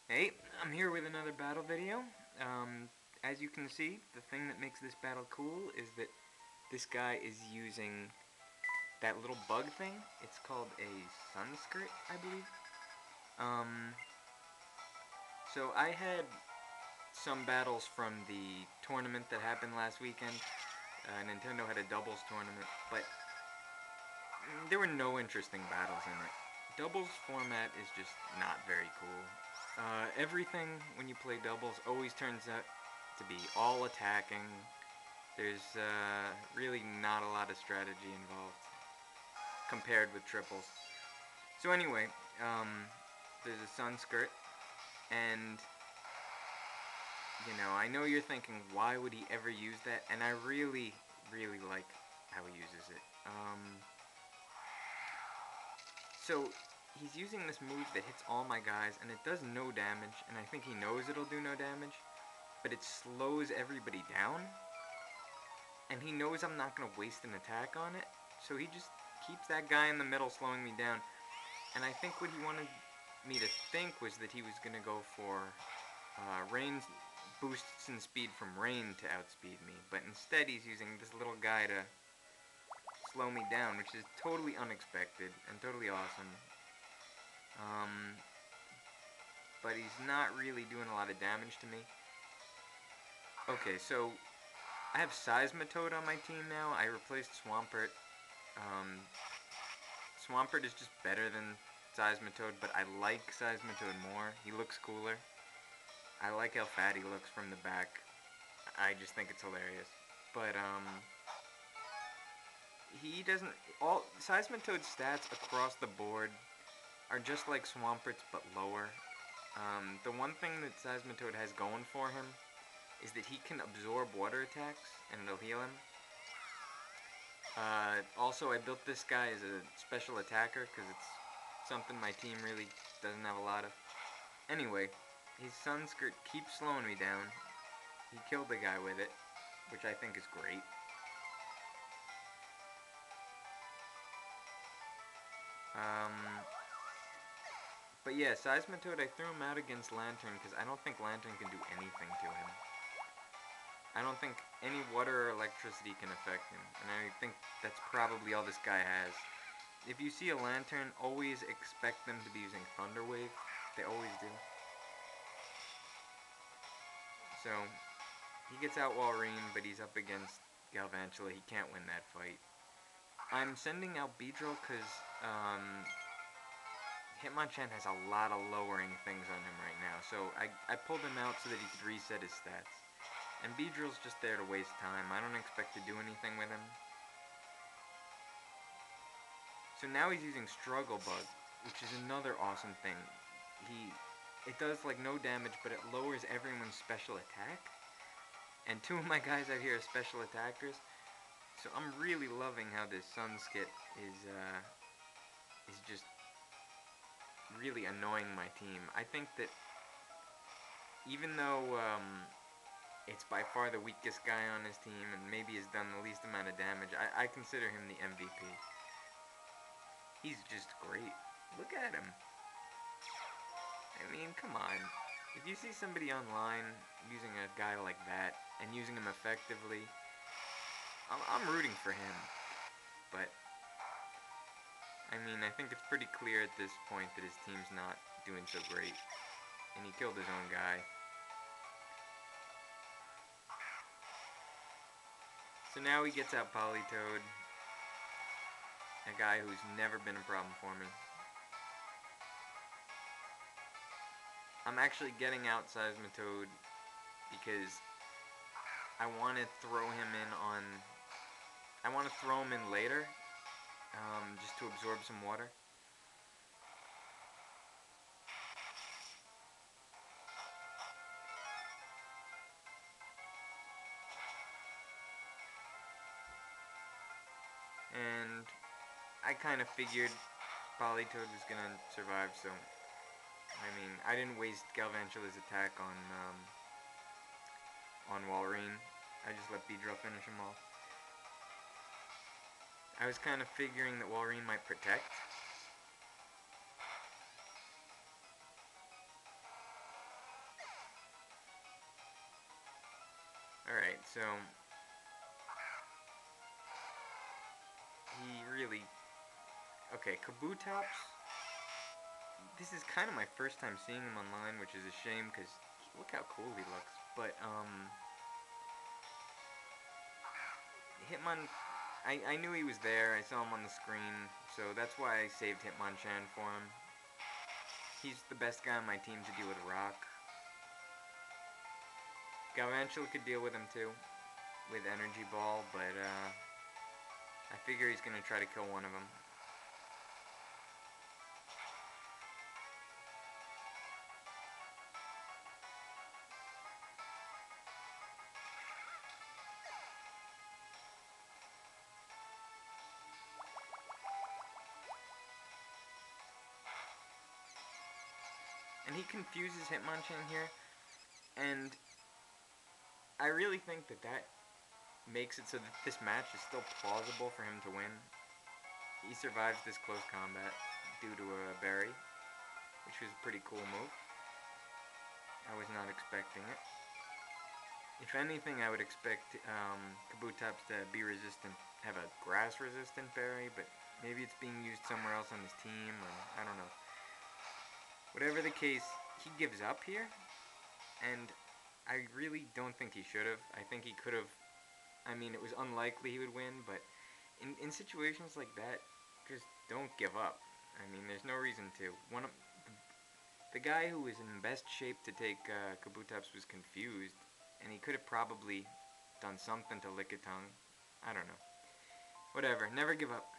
Hey, I'm here with another battle video. As you can see, the thing that makes this battle cool is that this guy is using that little bug thing. It's called a Sunskirt, I believe. Um, so I had some battles from the tournament that happened last weekend. Nintendo had a doubles tournament, but there were no interesting battles in it. Doubles format is just not very cool. Everything when you play doubles always turns out to be all attacking. There's really not a lot of strategy involved compared with triples. So anyway, there's a Sunskirt, and I know you're thinking, why would he ever use that? And I really, really like how he uses it. So he's using this move that hits all my guys, and it does no damage, and I think he knows it'll do no damage, but it slows everybody down, and he knows I'm not going to waste an attack on it, so he just keeps that guy in the middle slowing me down. And I think what he wanted me to think was that he was going to go for rain boosts in speed from rain to outspeed me, but instead he's using this little guy to slow me down, which is totally unexpected and totally awesome. But he's not really doing a lot of damage to me. Okay, so I have Seismitoad on my team now. I replaced Swampert. Swampert is just better than Seismitoad, but I like Seismitoad more. He looks cooler. I like how fat he looks from the back. I just think it's hilarious. But, he doesn't... Seismitoad's stats across the board are just like Swampert's, but lower. The one thing that Seismitoad has going for him is that he can absorb water attacks, and it'll heal him. Also, I built this guy as a special attacker, because it's something my team really doesn't have a lot of. Anyway, his Sunskirt keeps slowing me down. He killed the guy with it, which I think is great. But yeah, Seismitoad, I threw him out against Lantern because I don't think Lantern can do anything to him. I don't think any water or electricity can affect him, and I think that's probably all this guy has. If you see a Lantern, always expect them to be using Thunder Wave. They always do. So, he gets out Walrein, but he's up against Galvantula. He can't win that fight. I'm sending out Beedrill because Hitmonchan has a lot of lowering things on him right now. So I pulled him out so that he could reset his stats. And Beedrill's just there to waste time. I don't expect to do anything with him. So now he's using Struggle Bug, which is another awesome thing. It does like no damage, but it lowers everyone's special attack. And two of my guys out here are special attackers. So I'm really loving how this Sunskit is just really annoying my team. I think that even though it's by far the weakest guy on his team and maybe has done the least amount of damage, I consider him the MVP. He's just great. Look at him. I mean, come on. If you see somebody online using a guy like that and using him effectively, I'm rooting for him. But, I mean, I think it's pretty clear at this point that his team's not doing so great. And he killed his own guy. So now he gets out Politoed, a guy who's never been a problem for me. I'm actually getting out Seismitoad because I want to throw him in on... I want to throw him in later, just to absorb some water. And I kind of figured Politoed was going to survive, so... I mean, I didn't waste Galvantula's attack on Walrein. I just let Beedrill finish him off. I was kind of figuring that Walrein might protect. Alright, so he really... Okay, Kabutops. This is kind of my first time seeing him online, which is a shame, because look how cool he looks. But, Hitmon, I knew he was there. I saw him on the screen, so that's why I saved Hitmonchan for him. He's the best guy on my team to deal with Rock. Galvantula could deal with him too, with Energy Ball, but I figure he's going to try to kill one of them. And he confuses Hitmonchan here, and I really think that makes it so that this match is still plausible for him to win. He survives this close combat due to a berry, which was a pretty cool move. I was not expecting it. If anything, I would expect Kabutops to be resistant, have a grass-resistant berry, but maybe it's being used somewhere else on his team, or I don't know. Whatever the case, he gives up here, and I really don't think he should have. I think he could have. I mean, it was unlikely he would win, but in situations like that, just don't give up. I mean, there's no reason to. The guy who was in the best shape to take Kabutops was confused, and he could have probably done something to Lickitung. I don't know. Whatever, never give up.